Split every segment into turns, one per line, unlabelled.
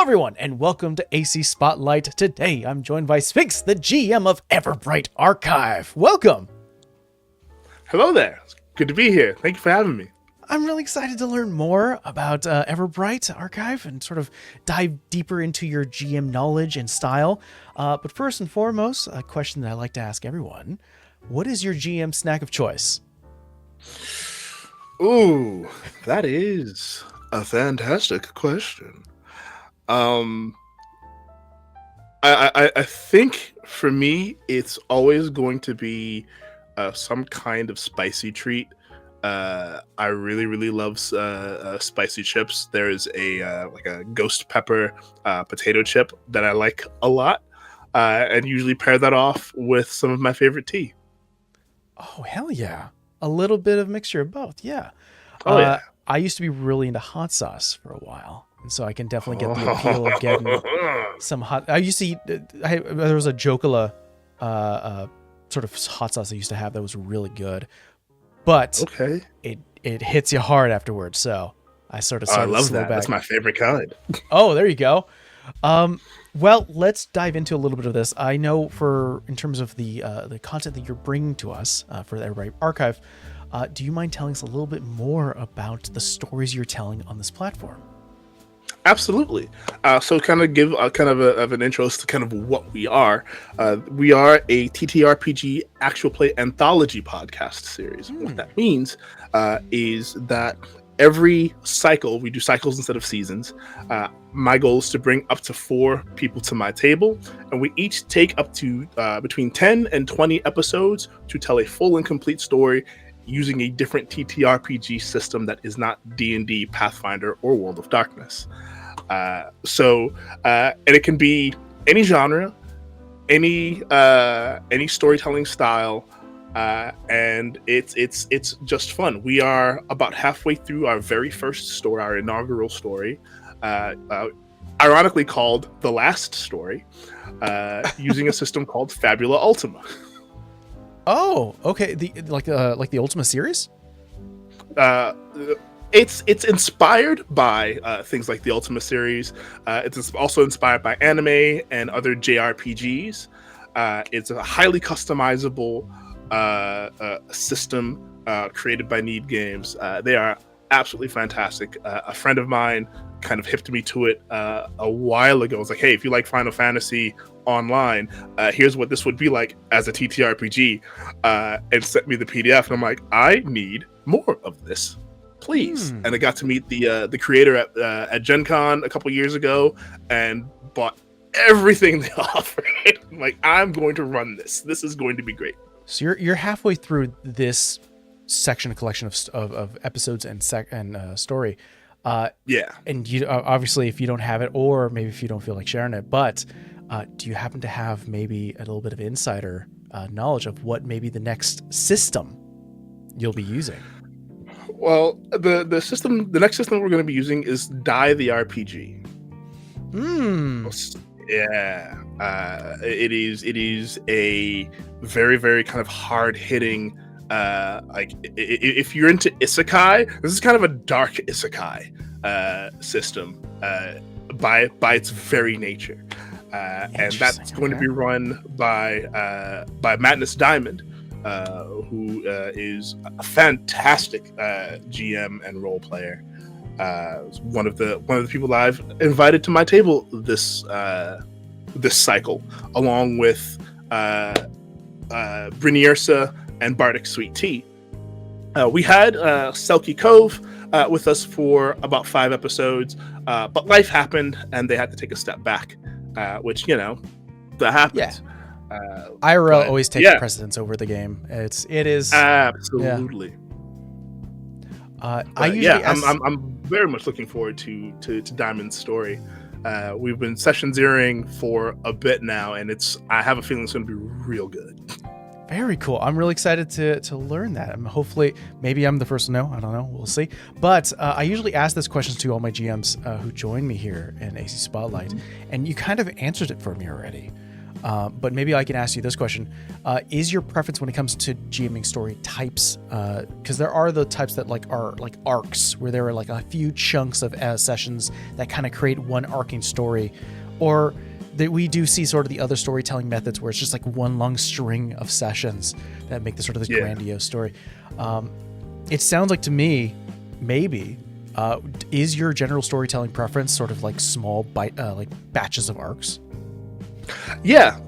everyone, and welcome to AC Spotlight. Today, I'm joined by Sphinx, the GM of Everbright Archive. Welcome.
Hello there. It's good to be here. Thank you for having me.
I'm really excited to learn more about Everbright Archive and sort of dive deeper into your GM knowledge and style. But first and foremost, a question that I like to ask everyone. What is your GM snack of choice?
Ooh, that is a fantastic question. I think for me, it's always going to be some kind of spicy treat. I really love spicy chips. There's a ghost pepper potato chip that I like a lot, and usually pair that off with some of my favorite tea.
Oh, hell yeah. A little bit of mixture of both, yeah.
Oh, yeah.
I used to be really into hot sauce for a while. And so I can definitely get the appeal of getting some hot. I used to eat. There was a Jokala sort of hot sauce I used to have that was really good, but
Okay.
it hits you hard afterwards. So I sort of started
I love
to slow
that.
back.
That's my favorite kind.
Oh, there you go. Well, let's dive into a little bit of this. I know in terms of the content that you're bringing to us for the Everbright Archive, do you mind telling us a little bit more about the stories you're telling on this platform?
Absolutely. So kind of give of an intro as to kind of what we are. We are a TTRPG actual play anthology podcast series. What that means is that every cycle, we do cycles instead of seasons. My goal is to bring up to 4 people to my table, and we each take up to between 10 and 20 episodes to tell a full and complete story using a different TTRPG system that is not D&D, Pathfinder, or World of Darkness. And it can be any genre, any storytelling style, and it's just fun. We are about halfway through our very first story, our inaugural story, ironically called The Last Story, using a system called Fabula Ultima.
Oh, okay. Like the Ultima series?
It's inspired by things like the Ultima series. It's also inspired by anime and other JRPGs. It's a highly customizable system created by Need Games. They are absolutely fantastic. A friend of mine kind of hipped me to it a while ago. It was like, hey, if you like Final Fantasy online, here's what this would be like as a TTRPG, and sent me the PDF, and I'm like, I need more of this, please. And I got to meet the creator at Gen Con a couple years ago and bought everything they offered. I'm like, I'm going to run this. This is going to be great.
So you're halfway through this collection of episodes and story.
Yeah.
And you obviously, if you don't have it, or maybe if you don't feel like sharing it, but do you happen to have maybe a little bit of insider knowledge of what maybe the next system you'll be using?
Well, the next system we're going to be using is Die the RPG. Yeah. It is a very kind of hard hitting. If you're into isekai, this is kind of a dark isekai system by its very nature, and that's going to be run by Madness Diamond, who is a fantastic GM and role player. One of the people that I've invited to my table this cycle, along with Briniersa and Bardic Sweet Tea. We had Selkie Cove with us for about 5 episodes, but life happened and they had to take a step back, which, that happens.
Yeah. IRL always takes precedence over the game. It is
absolutely.
Yeah.
I'm very much looking forward to Diamond's story. We've been session zeroing for a bit now, and I have a feeling it's going to be real good.
Very cool. I'm really excited to learn that. Hopefully, maybe I'm the first to know. I don't know. We'll see. But I usually ask this question to all my GMs who join me here in AC Spotlight, and you kind of answered it for me already. But maybe I can ask you this question: is your preference when it comes to GMing story types? Because there are the types that are like arcs, where there are like a few chunks of sessions that kind of create one arcing story, or that we do see sort of the other storytelling methods where it's just like one long string of sessions that make this sort of this grandiose story. It sounds like to me, maybe, is your general storytelling preference sort of like small like batches of arcs?
Yeah,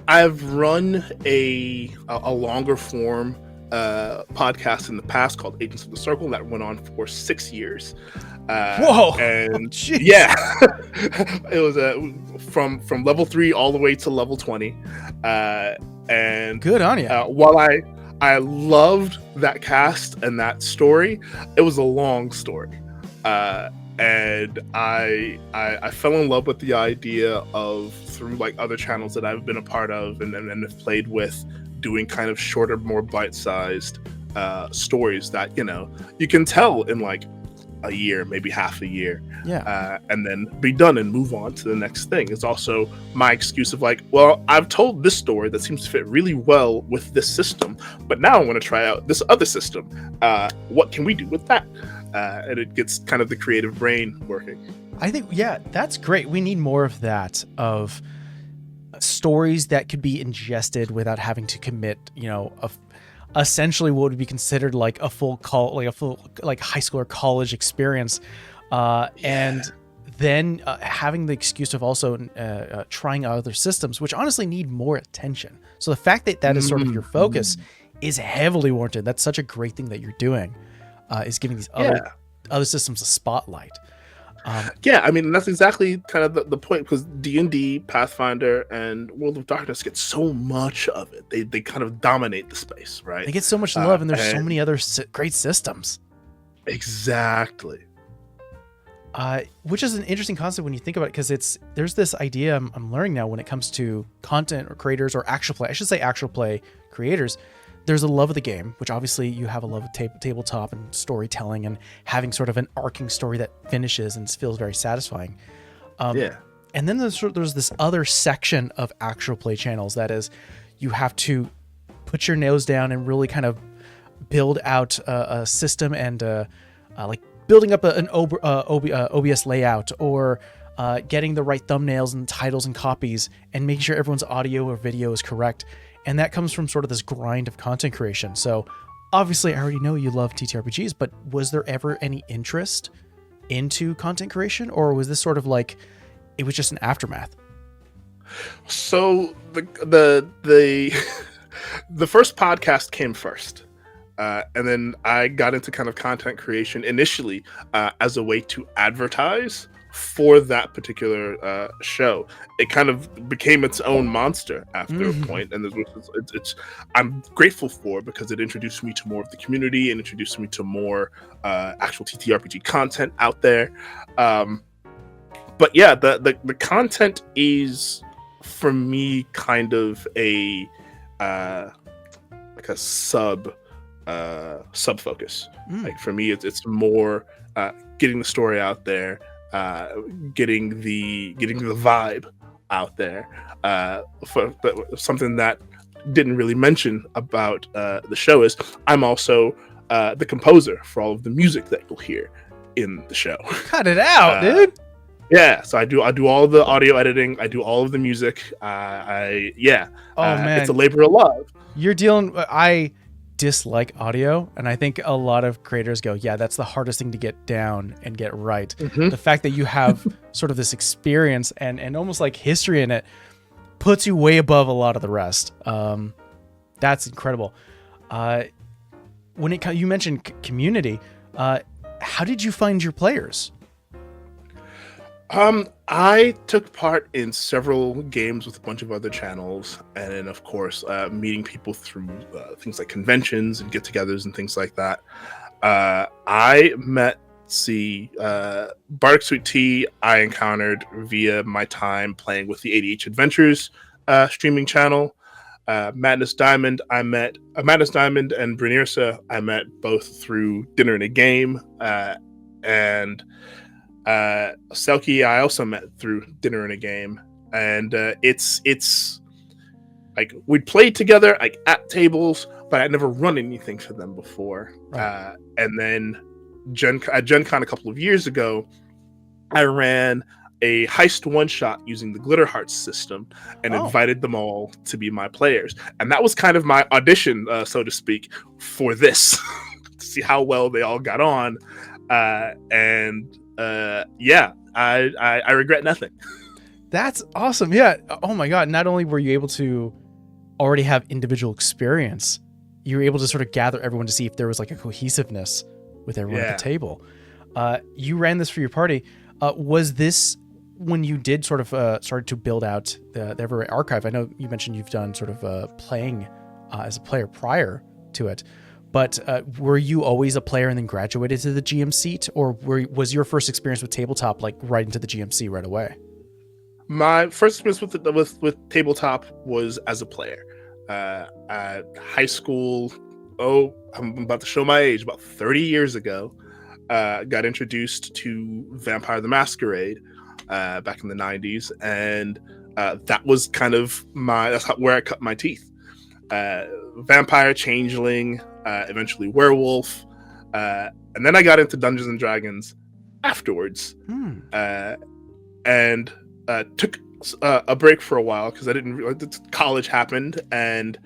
I've run a longer form podcast in the past called Agents of the Circle that went on for 6 years.
Whoa!
And
Jeez.
yeah, it was from level 3 all the way to level 20. And
good on you.
While I loved that cast and that story, it was a long story. And I fell in love with the idea of, through like other channels that I've been a part of and have played with, doing kind of shorter, more bite-sized stories that you can tell in like a year, maybe half a year, and then be done and move on to the next thing. It's also my excuse of like, well, I've told this story that seems to fit really well with this system, but now I want to try out this other system. What can we do with that? And it gets kind of the creative brain working.
I think, that's great. We need more of that, of stories that could be ingested without having to commit, essentially what would be considered like a full high school or college experience. And then having the excuse of also trying out other systems, which honestly need more attention. So the fact that is sort of your focus is heavily warranted. That's such a great thing that you're doing. Is giving these other systems a spotlight.
I mean, that's exactly kind of the point, because D&D, Pathfinder, and World of Darkness get so much of it. They kind of dominate the space, right?
They get so much love, and there's so many other great systems.
Exactly.
Which is an interesting concept when you think about it, because there's this idea I'm learning now when it comes to content or creators, or actual play. I should say actual play creators. There's a love of the game, which obviously you have a love of tabletop and storytelling and having sort of an arcing story that finishes and feels very satisfying. And then there's this other section of actual play channels that is, you have to put your nose down and really kind of build out a system and like building up an OBS layout, or getting the right thumbnails and titles and copies, and making sure everyone's audio or video is correct. And that comes from sort of this grind of content creation. So obviously I already know you love TTRPGs, but was there ever any interest into content creation, or was this sort of like, it was just an aftermath?
So the the first podcast came first. And then I got into kind of content creation initially as a way to advertise for that particular show. It kind of became its own monster after a point, and I'm grateful for, because it introduced me to more of the community and introduced me to more actual TTRPG content out there. But yeah, the content is, for me, kind of a like a sub focus. Like for me, it's more getting the story out there, getting the vibe out there. But something that didn't really mention about the show is I'm also the composer for all of the music that you'll hear in the show.
Cut it out, dude.
Yeah, so I do all the audio editing. I do all of the music. Man, it's a labor of love.
You're dealing. I dislike audio, and I think a lot of creators go, yeah, that's the hardest thing to get down and get right. The fact that you have sort of this experience and almost like history in it puts you way above a lot of the rest. That's incredible. You mentioned community, how did you find your players?
I took part in several games with a bunch of other channels, and then of course meeting people through things like conventions and get-togethers and things like that. I met Bardic Sweet Tea I encountered via my time playing with the ADH Adventures streaming channel. Madness Diamond and Brunirsa I met both through Dinner and a Game, and Selkie I also met through Dinner and a Game, and it's like we'd played together like at tables, but I'd never run anything for them before.
Right.
And then at Gen Con a couple of years ago, I ran a heist one shot using the Glitter Hearts system and
Oh.
invited them all to be my players. And that was kind of my audition, so to speak, for this to see how well they all got on. Yeah, I regret nothing.
That's awesome. Yeah. Oh my God. Not only were you able to already have individual experience, you were able to sort of gather everyone to see if there was like a cohesiveness with everyone at the table. You ran this for your party. Was this when you did sort of started to build out the Everbright archive? I know you mentioned you've done sort of playing as a player prior to it, but were you always a player and then graduated to the GM seat, or was your first experience with tabletop like right into the GMC right away?
My first experience with tabletop was as a player. At high school, I'm about to show my age, about 30 years ago, got introduced to Vampire the Masquerade back in the 90s, and that was kind of where I cut my teeth. Vampire, Changeling, eventually Werewolf, and then I got into Dungeons and Dragons afterwards. And took a break for a while because I didn't realize college happened, and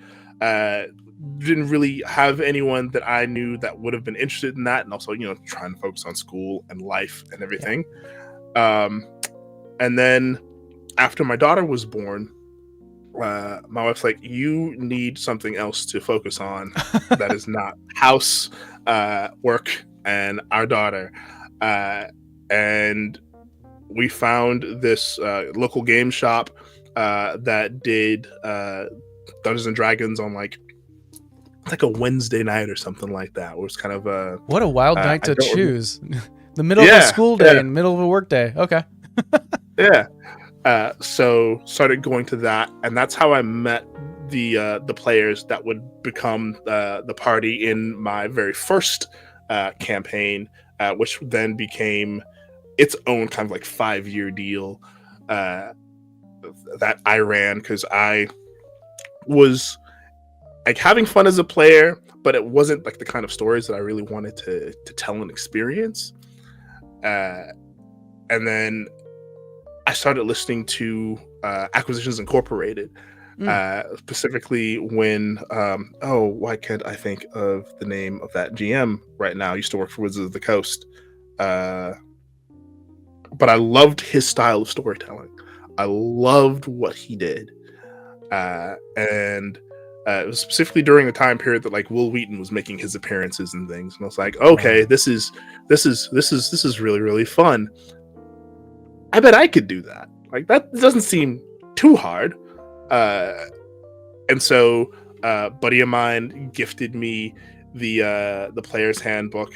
didn't really have anyone that I knew that would have been interested in that, and also trying to focus on school and life and everything. And then after my daughter was born, my wife's like, you need something else to focus on that is not house, work, and our daughter. And we found this local game shop that did Dungeons and Dragons on like a Wednesday night or something like that. It was kind of
what a wild night to choose. The middle of a school day and middle of a work day. Okay.
So started going to that, and that's how I met the players that would become the party in my very first campaign, which then became its own kind of like 5-year deal that I ran, because I was like having fun as a player, but it wasn't like the kind of stories that I really wanted to tell and experience. And then I started listening to Acquisitions Incorporated, specifically when why can't I think of the name of that GM right now? I used to work for Wizards of the Coast. But I loved his style of storytelling. I loved what he did, and it was specifically during the time period that like Will Wheaton was making his appearances and things. And I was like, okay, this is really, really fun. I bet I could do that. Like that doesn't seem too hard. And so, a buddy of mine gifted me the player's handbook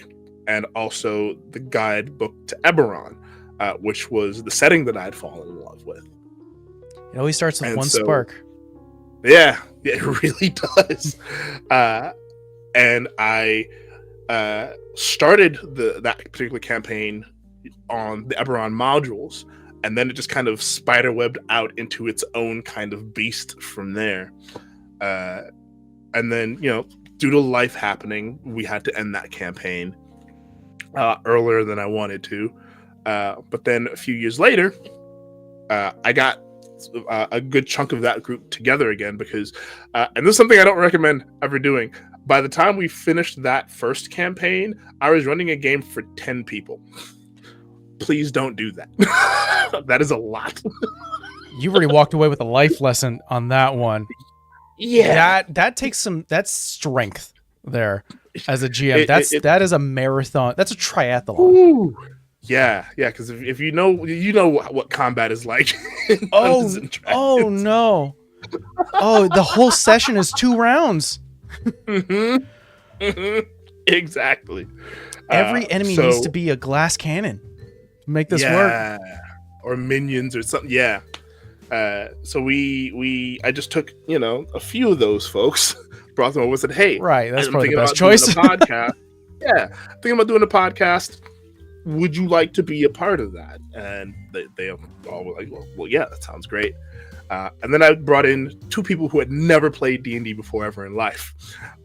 and also the guidebook to Eberron. Which was the setting that I'd fallen in love with.
It always starts with one spark.
Yeah, it really does. And I started that particular campaign on the Eberron modules, and then it just kind of spiderwebbed out into its own kind of beast from there. And then, due to life happening, we had to end that campaign earlier than I wanted to. But then a few years later, I got a good chunk of that group together again because, and this is something I don't recommend ever doing. By the time we finished that first campaign, I was running a game for 10 people. Please don't do that. That is a lot.
You already walked away with a life lesson on that one.
Yeah.
That takes that's strength there as a GM. That is a marathon. That's a triathlon.
Ooh. Yeah, because if you know what combat is like.
Oh no! Oh, the whole session is 2 rounds.
Exactly.
Every enemy needs to be a glass cannon to make this work.
Or minions or something. Yeah. So I just took a few of those folks, brought them over, and said, "Hey,
right, that's
I'm
probably the
thinking
best
about
choice."
doing a podcast. Yeah, thinking about doing a podcast. would you like to be a part of that? And they all were like, well, yeah, that sounds great. And then I brought in two people who had never played D&D before ever in life.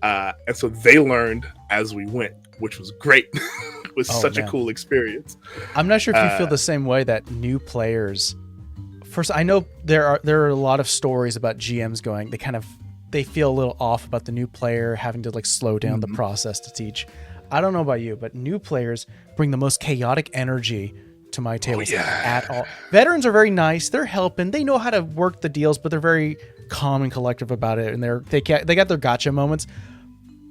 And so they learned as we went, which was great. It was such a cool experience.
I'm not sure if you feel the same way that new players. First, I know there are a lot of stories about GMs going, they feel a little off about the new player having to like slow down the process to teach. I don't know about you, but new players bring the most chaotic energy to my tables at all. Veterans are very nice. They're helping. They know how to work the deals, but they're very calm and collective about it. And they got their gotcha moments.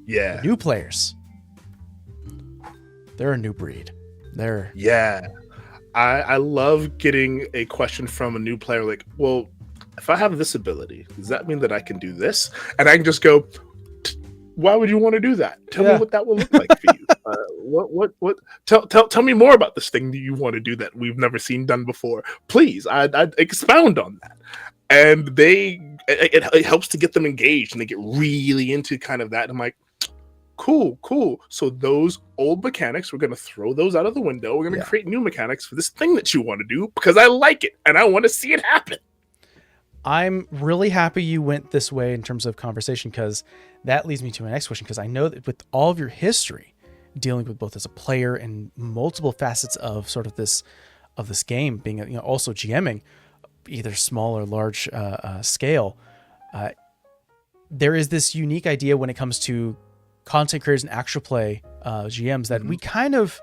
Yeah.
New players, they're a new breed.
I love getting a question from a new player like, well, if I have this ability, does that mean that I can do this? And I can just go, why would you want to do that? Tell me what that will look like for you. What? Tell me more about this thing that you want to do that we've never seen done before. Please, I'd expound on that. And it helps to get them engaged, and they get really into kind of that. And I'm like, cool. So those old mechanics, we're going to throw those out of the window. We're going to create new mechanics for this thing that you want to do because I like it and I want to see it happen.
I'm really happy you went this way in terms of conversation, because that leads me to my next question. Because I know that with all of your history dealing with both as a player and multiple facets of sort of this game, being also GMing, either small or large scale, there is this unique idea when it comes to content creators and actual play GMs that we kind of,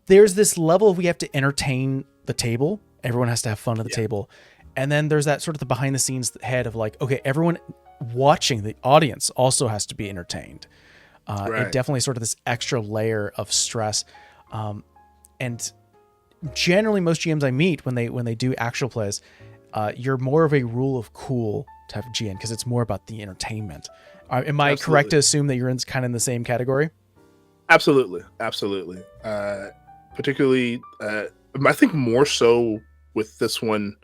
there's this level we have to entertain the table. Everyone has to have fun at the table. And then there's that sort of the behind the scenes head of like, okay, everyone watching, the audience also has to be entertained. And definitely sort of this extra layer of stress. And generally most GMs I meet when they do actual plays, you're more of a rule of cool type of GM because it's more about the entertainment. Am I correct to assume that you're kind of in the same category?
Absolutely. Particularly, I think more so with this one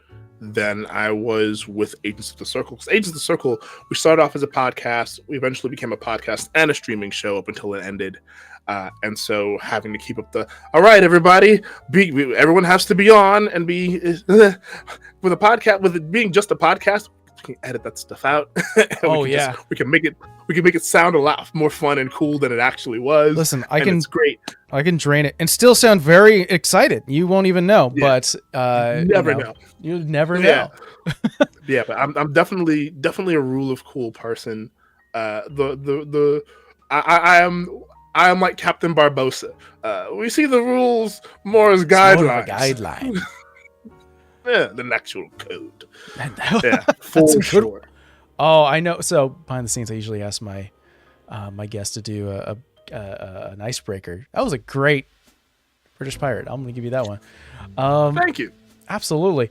than I was with Agents of the Circle. Because Agents of the Circle, we started off as a podcast. We eventually became a podcast and a streaming show up until it ended. And so having to keep up all right, everybody, everyone has to be on and be with a podcast, with it being just a podcast. We can edit that stuff out. We can make it sound a lot more fun and cool than it actually was.
Listen,
it's great.
I can drain it and still sound very excited. You won't even know, but
never know.
You never know.
But I'm definitely a rule of cool person. I am like Captain Barbosa. We see the rules more as guidelines. Than actual code. For sure.
Oh, I know. So behind the scenes, I usually ask my guests to do an icebreaker. That was a great British pirate. I'm going to give you that one.
Thank you.
Absolutely.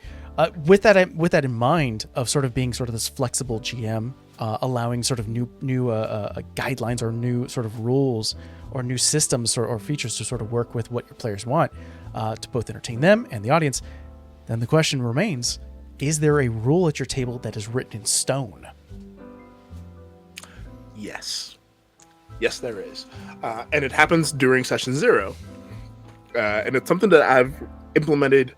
With that in mind, of sort of being sort of this flexible GM, allowing sort of new guidelines or new sort of rules or new systems or features to sort of work with what your players want to both entertain them and the audience. Then the question remains, is there a rule at your table that is written in stone?
Yes, there is. And it happens during session 0. And it's something that I've implemented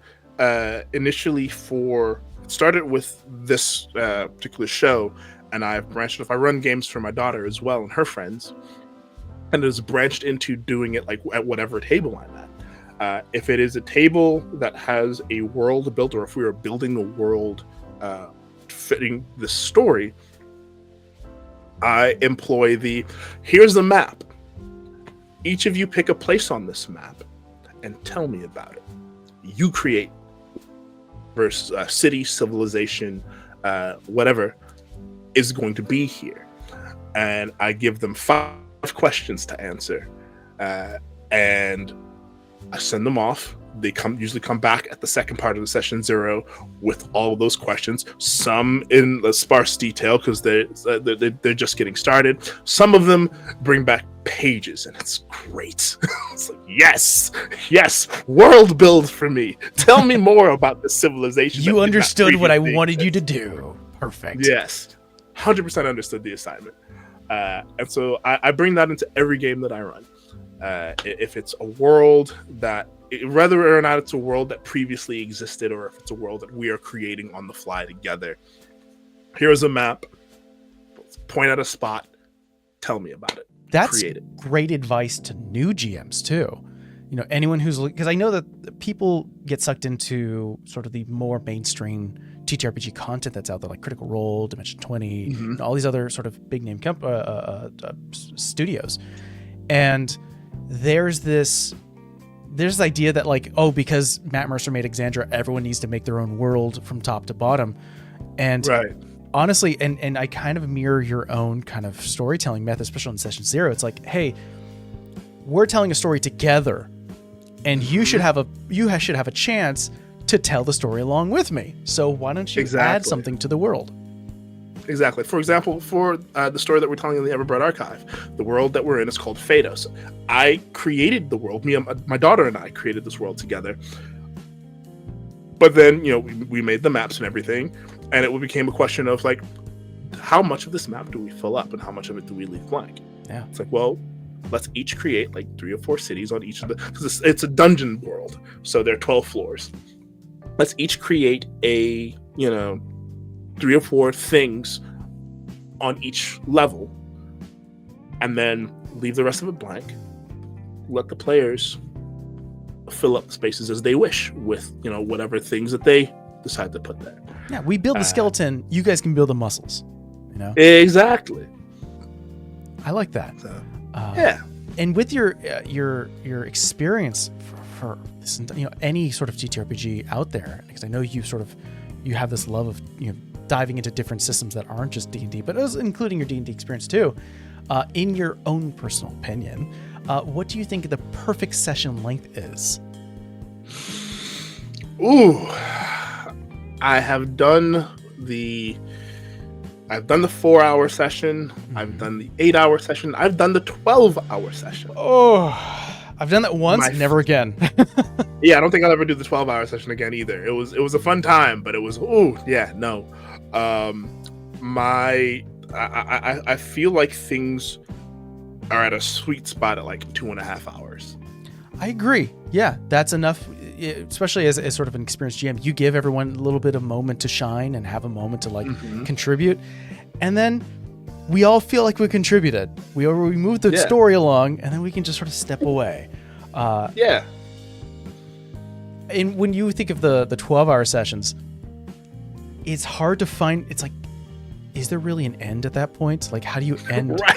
initially it started with this particular show, and I've branched off. I run games for my daughter as well and her friends, and it has branched into doing it like at whatever table I'm at. If it is a table that has a world built, or if we are building a world fitting the story, I employ here's the map. Each of you pick a place on this map and tell me about it. You create versus city, civilization, whatever is going to be here. And I give them 5 questions to answer. And I send them off. They usually come back at the second part of the session 0 with all of those questions. Some in the sparse detail because they're just getting started. Some of them bring back pages, and it's great. It's like, yes, world build for me. Tell me more about the civilization.
You understood what I wanted you to do. Perfect.
Yes, 100% understood the assignment. And so I bring that into every game that I run. if it's a world that, whether or not it's a world that previously existed or if it's a world that we are creating on the fly together. Here's a map. Point at a spot. Tell me about it.
That's
Create it.
great advice to new GMs too. You know, anyone who's, because I know that people get sucked into sort of the more mainstream TTRPG content that's out there, like Critical Role, Dimension 20, and all these other sort of big name studios. And there's this idea that like, oh, because Matt Mercer made Exandria, everyone needs to make their own world from top to bottom. And
right.
Honestly, and I kind of mirror your own kind of storytelling method, especially in Session Zero. It's like, hey, we're telling a story together, and you should have a chance to tell the story along with me. So why don't you add something to the world?
Exactly. For example, for the story that we're telling in the Everbright archive, the world that we're in is called Phaedos. I created the world. Me and my daughter and I created this world together. But then, you know, we made the maps and everything, and it became a question of like, how much of this map do we fill up, and how much of it do we leave blank?
Yeah.
It's like, well, let's each create like 3 or 4 cities on each of the, because it's a dungeon world, so there are 12 floors. Let's each create a, you know, 3 or 4 things on each level, and then leave the rest of it blank. Let the players fill up the spaces as they wish with, you know, whatever things that they decide to put there.
Yeah, we build the skeleton, you guys can build the muscles, you know?
Exactly.
I like that.
So, yeah.
And with your experience for this, you know, any sort of TTRPG out there, because I know you have this love of, you know, diving into different systems that aren't just D&D, but including your D&D experience too. In your own personal opinion, what do you think the perfect session length is?
Ooh, I've done the 4-hour session. I've done the 8-hour session. I've done the 12-hour session.
Oh, I've done that once, never again.
Yeah, I don't think I'll ever do the 12-hour session again either. It was a fun time, but it was, no. I feel like things are at a sweet spot at like 2.5 hours.
I agree. Yeah, that's enough, especially as sort of an experienced GM. You give everyone a little bit of moment to shine and have a moment to like contribute. And then we all feel like we contributed. We move the story along, and then we can just sort of step away.
Yeah.
And when you think of the 12-hour sessions, it's hard to find. It's like, is there really an end at that point? Like, how do you end?
Right.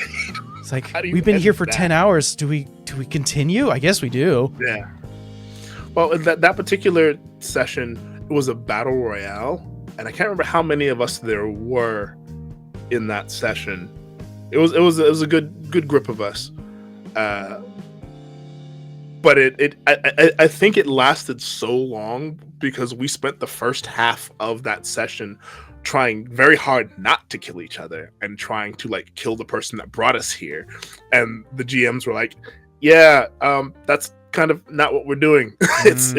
It's like, we've been here for 10 hours. Do we continue? I guess we do.
Yeah. Well, that particular session, it was a battle royale, and I can't remember how many of us there were in that session. It was a good group of us. But I think it lasted so long because we spent the first half of that session trying very hard not to kill each other and trying to like kill the person that brought us here. And the GMs were like, yeah, that's kind of not what we're doing. It's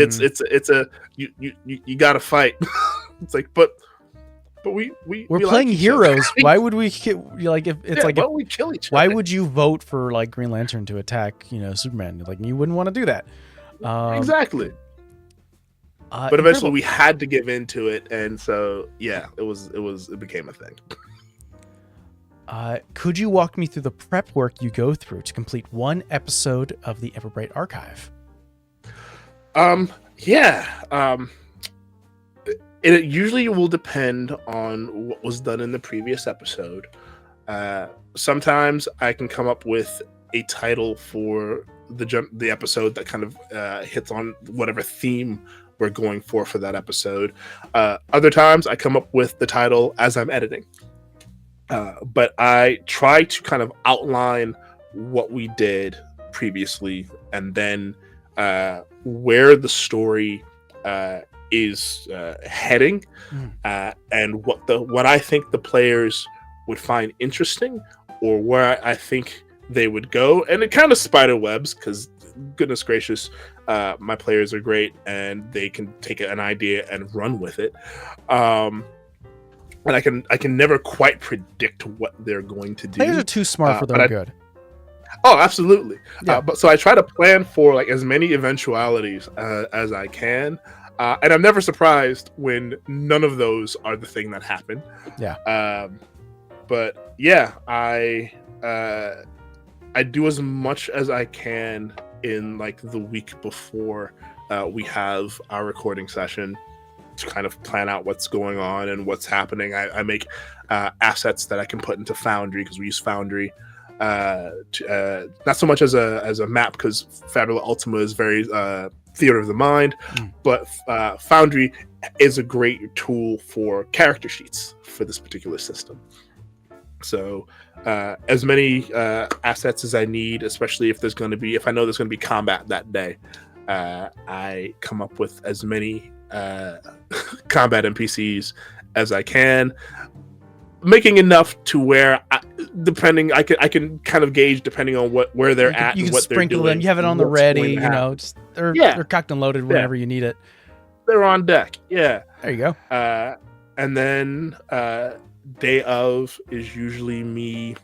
a you gotta fight. It's like, but we're
playing
like
heroes. Why would we like if it's like
why would we kill each other?
Why would you vote for like Green Lantern to attack, you know, Superman? Like, you wouldn't want to do that.
Exactly. But eventually we had to give into it, and so yeah, it became a thing.
Could you walk me through the prep work you go through to complete one episode of the Everbright archive?
It usually will depend on what was done in the previous episode. Sometimes I can come up with a title for the episode that kind of hits on whatever theme we're going for that episode. Other times I come up with the title as I'm editing. But I try to kind of outline what we did previously, and then where the story is heading, and what I think the players would find interesting, or where I think they would go. And it kind of spider webs, because goodness gracious, my players are great and they can take an idea and run with it. And I can never quite predict what they're going to do.
Players are too smart for their good.
Oh, absolutely.
Yeah.
But so I try to plan for like as many eventualities as I can, and I'm never surprised when none of those are the thing that happen.
Yeah.
But yeah, I do as much as I can in like the week before we have our recording session to kind of plan out what's going on and what's happening. I make assets that I can put into Foundry because we use Foundry. Not so much as a map because Fabula Ultima is very theater of the mind, but Foundry is a great tool for character sheets for this particular system. So as many assets as I need, especially if I know there's going to be combat that day, I come up with as many combat NPCs as I can, making enough to where I can kind of gauge depending on where they're at
You
and
can
what they're doing.
sprinkle them. You have it on the ready. Just they're cocked and loaded whenever you need it.
They're on deck. Yeah.
There you go.
And then day of is usually me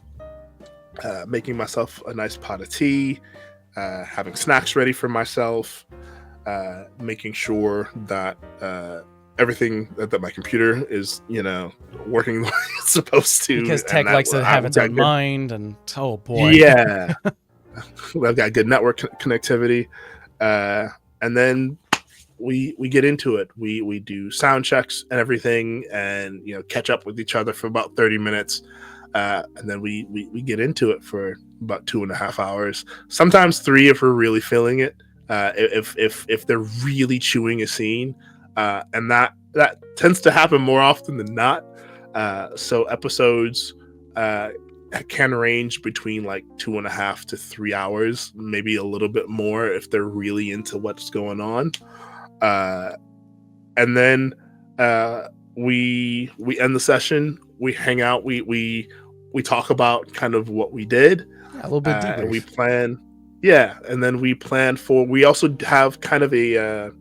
making myself a nice pot of tea, having snacks ready for myself, making sure that everything that my computer is, working the way it's supposed to.
Because tech likes to have its own mind, and oh boy.
Yeah. I've got good network connectivity. And then we get into it. We do sound checks and everything, and catch up with each other for about 30 minutes. And then we get into it for about 2.5 hours, sometimes 3 if we're really feeling it. If they're really chewing a scene, and that tends to happen more often than not. So episodes can range between like 2.5 to 3 hours, maybe a little bit more if they're really into what's going on. And then we end the session. We hang out. We talk about kind of what we did.
Yeah, a little bit deeper.
We plan. Yeah, and then we plan for. We also have kind of a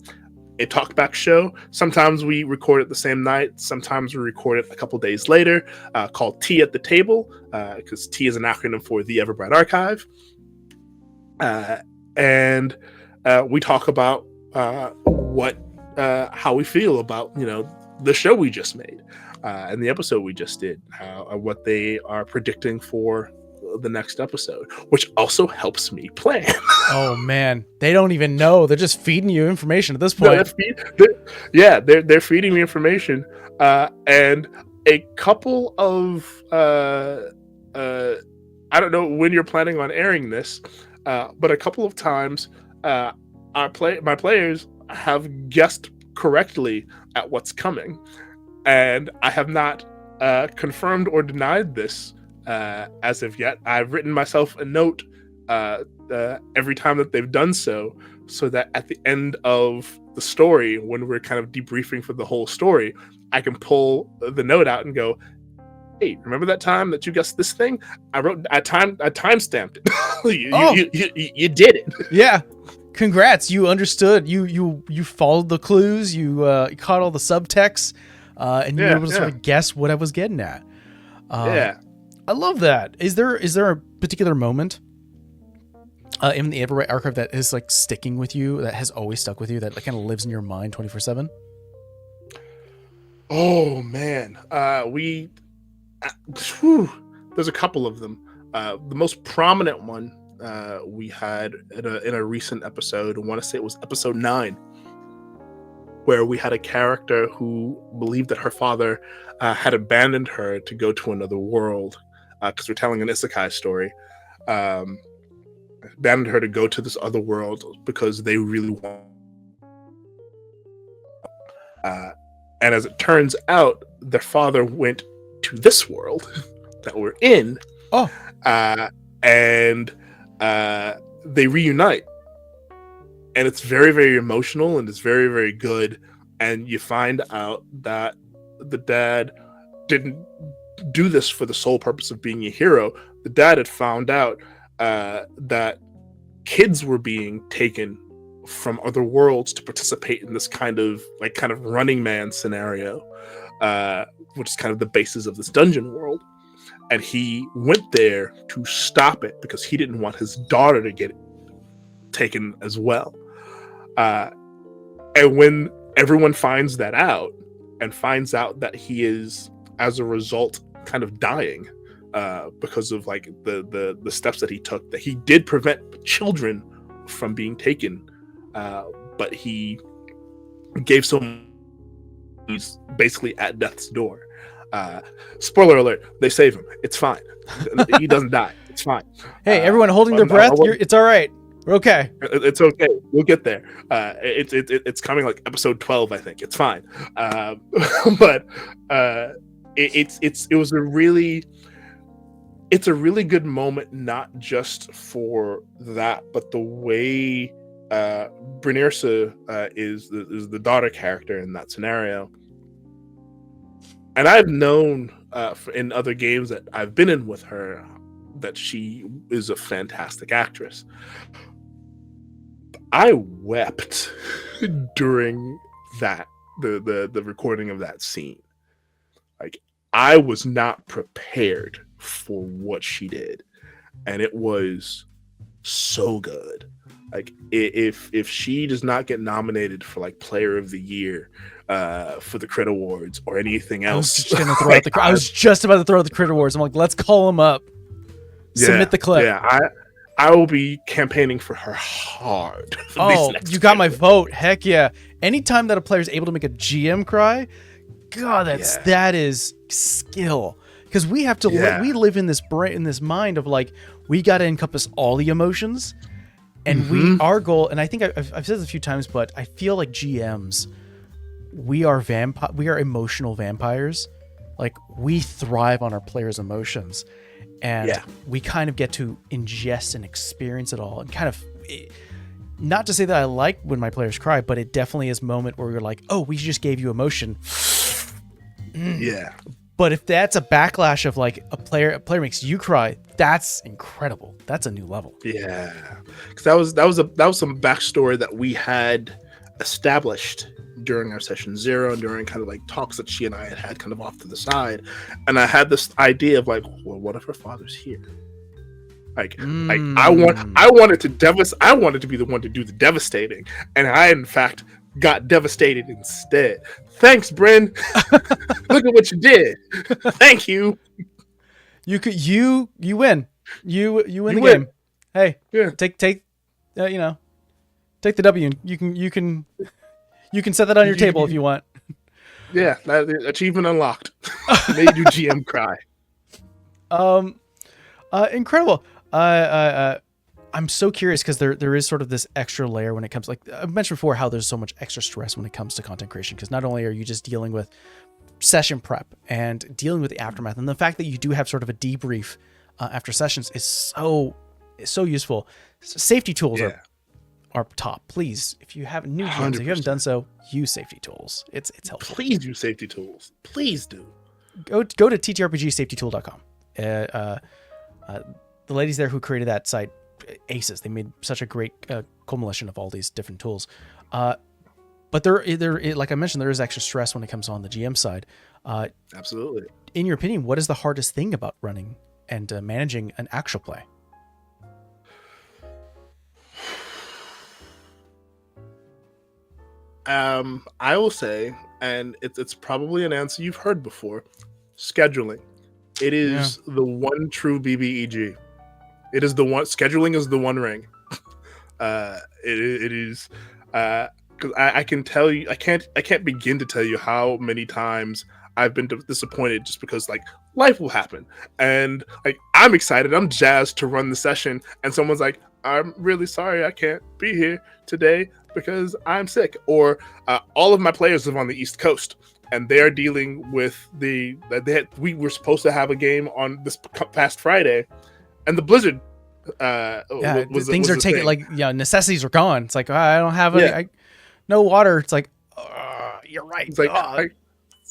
talkback show. Sometimes we record it the same night. Sometimes we record it a couple days later. Called Tea at the Table, because T is an acronym for the Everbright Archive. And we talk about how we feel about the show we just made and the episode we just did, what they are predicting for the next episode, which also helps me plan.
Oh man, they don't even know. They're just feeding you information at this point.
They're feeding me information, and a couple of I don't know when you're planning on airing this, but a couple of times my players have guessed correctly at what's coming, and I have not confirmed or denied this as of yet. I've written myself a note every time that they've done so that at the end of the story, when we're kind of debriefing for the whole story, I can pull the note out and go, "Hey, remember that time that you guessed this thing? I time stamped it. You did it."
Yeah. Congrats, you understood. You followed the clues. You caught all the subtext, and you were able to sort of guess what I was getting at. I love that. Is there a particular moment in the Everbright Archive that is like sticking with you, that has always stuck with you, that like kind of lives in your mind 24/7?
Oh man, there's a couple of them. The most prominent one we had in a recent episode. I want to say it was episode 9, where we had a character who believed that her father had abandoned her to go to another world, because we're telling an isekai story. Abandoned her to go to this other world because they really want. And as it turns out, their father went to this world that we're in.
Oh.
And they reunite. And it's very, very emotional, and it's very, very good. And you find out that the dad didn't do this for the sole purpose of being a hero. The dad had found out that kids were being taken from other worlds to participate in this kind of Running Man scenario, which is kind of the basis of this dungeon world. and he went there to stop it because he didn't want his daughter to get taken as well. And when everyone finds that out and finds out that he is, as a result, kind of dying because of like the steps that he took, that he did prevent children from being taken, but he gave he's basically at death's door. Spoiler alert, they save him. It's fine. He doesn't die. It's fine.
Hey, everyone holding their breath. It's all right. We're okay.
It's okay. We'll get there. It's coming like episode 12, I think. It's fine. But it was a really good moment, not just for that, but the way Brynirsa is the daughter character in that scenario. And I've known in other games that I've been in with her that she is a fantastic actress. I wept during the recording of that scene. Like, I was not prepared for what she did, and it was so good. Like, if she does not get nominated for like Player of the Year for the Crit Awards or anything else,
I was just about to throw out the Crit Awards. I'm like, let's call them up. Submit the clip.
Yeah, I will be campaigning for her hard.
Oh, you got my vote. Heck yeah. Anytime that a player is able to make a GM cry, God, that is skill. Because we have to we live in this mind of like, we got to encompass all the emotions. And our goal, and I think I've said this a few times, but I feel like GMs, we are emotional vampires. Like, we thrive on our players' emotions. And we kind of get to ingest and experience it all, and kind of, not to say that I like when my players cry, but it definitely is a moment where we're like, oh, we just gave you emotion.
Yeah.
But if that's a backlash of like a player makes you cry, that's incredible. That's a new level.
Yeah, because that was some backstory that we had established during our session 0 and during kind of like talks that she and I had kind of off to the side, and I had this idea of like, well, what if her father's here? Like I wanted to be the one to do the devastating, and I in fact got devastated instead. Thanks, Bryn. Look at what you did. Thank you.
You win. You win the game. Hey, take take the W. You can set that on your table if you want.
Yeah, achievement unlocked. Made you GM cry.
Incredible. I'm so curious because there is sort of this extra layer when it comes, like I've mentioned before, how there's so much extra stress when it comes to content creation, because not only are you just dealing with session prep and dealing with the aftermath, and the fact that you do have sort of a debrief after sessions is so useful. Safety tools are top. Please, if you have new games, if you haven't done so, use safety tools. It's helpful.
Please use safety tools. Please do.
Go to TTRPGsafetytool.com. The ladies there who created that site, aces. They made such a great coalition of all these different tools. But there, like I mentioned, there is extra stress when it comes on the GM side.
Absolutely.
In your opinion, what is the hardest thing about running and managing an actual play?
I will say, and it's probably an answer you've heard before, scheduling. It is the one true BBEG. It is the one. Scheduling is the one ring. It is because I can tell you, I can't begin to tell you how many times I've been disappointed just because like life will happen, and like I'm excited, I'm jazzed to run the session, and someone's like, I'm really sorry, I can't be here today because I'm sick. Or all of my players live on the East Coast, and they're dealing with we were supposed to have a game on this past Friday, and the blizzard.
Things are taking like necessities are gone. It's like I don't have any, no water. It's like you're right.
It's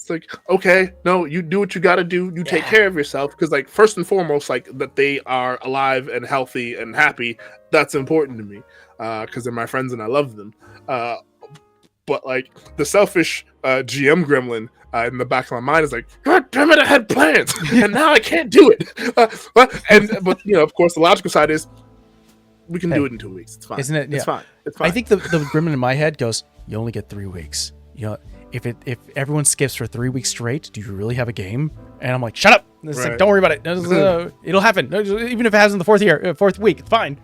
like okay, no, you do what you got to do. You take care of yourself, because like first and foremost, like that they are alive and healthy and happy. That's important to me because they're my friends and I love them. but like the selfish GM gremlin in the back of my mind is like, God damn it, I had plans, and now I can't do it. But you know, of course, the logical side is we can do it in 2 weeks. It's fine.
Isn't it?
It's fine. It's fine.
I think the gremlin in my head goes, you only get 3 weeks. You know, if everyone skips for 3 weeks straight, do you really have a game? And I'm like, shut up. It's like, don't worry about it. It'll happen. Even if it happens in the fourth week, it's fine.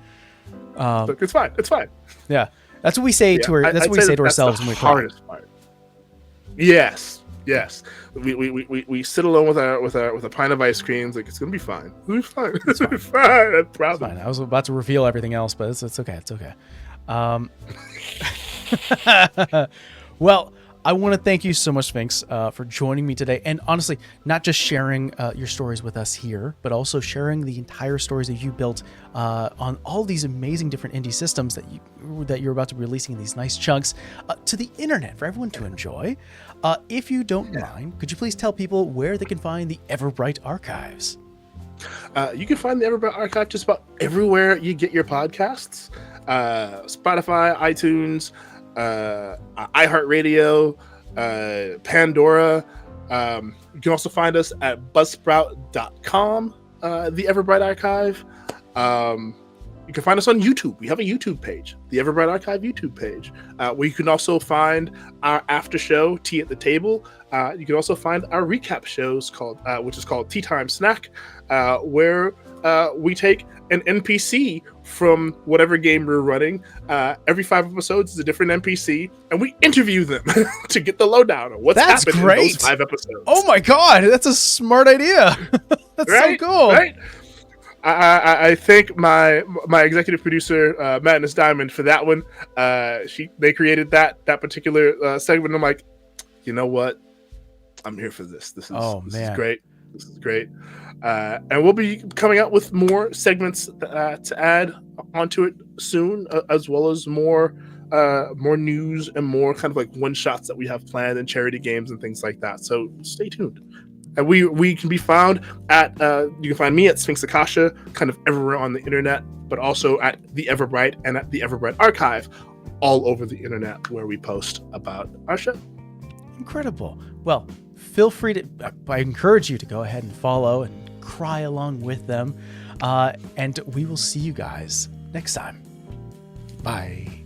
It's fine. It's fine.
Yeah, that's what we say to our. That's what we say to ourselves when we cry.
Hardest part. Yes. We sit alone with a pint of ice cream. It's like, it's gonna be fine. It'll be fine. It's fine. I'm proud.
It's fine. I was about to reveal everything else, but it's okay. It's okay. Well, I want to thank you so much, Sphinx, for joining me today. And honestly, not just sharing your stories with us here, but also sharing the entire stories that you built on all these amazing different indie systems that you're about to be releasing in these nice chunks to the internet for everyone to enjoy. If you don't mind, could you please tell people where they can find the Everbright archives?
You can find the Everbright archive just about everywhere you get your podcasts. Spotify, iTunes, iHeartRadio, Pandora. You can also find us at buzzsprout.com, the Everbright archive. You can find us on YouTube. We have a YouTube page, the Everbright Archive YouTube page, where you can also find our after show, Tea at the Table. You can also find our recap shows which is called Tea Time Snack, where we take an NPC from whatever game we're running. Every 5 episodes is a different NPC, and we interview them to get the lowdown on what's happened in those 5 episodes.
Oh my God, that's a smart idea. That's
right?
So cool.
Right? I thank my executive producer, Madness Diamond, for that one. They created that particular segment. I'm like, you know what? I'm here for this. This is great. This is great. And we'll be coming out with more segments to add onto it soon, as well as more news and more kind of like one shots that we have planned and charity games and things like that. So stay tuned. And we can be found at, you can find me at Sphinx Akasha, kind of everywhere on the internet, but also at the Everbright and at the Everbright Archive, all over the internet where we post about our show.
Incredible. Well, feel free to, I encourage you to go ahead and follow and cry along with them. And we will see you guys next time. Bye.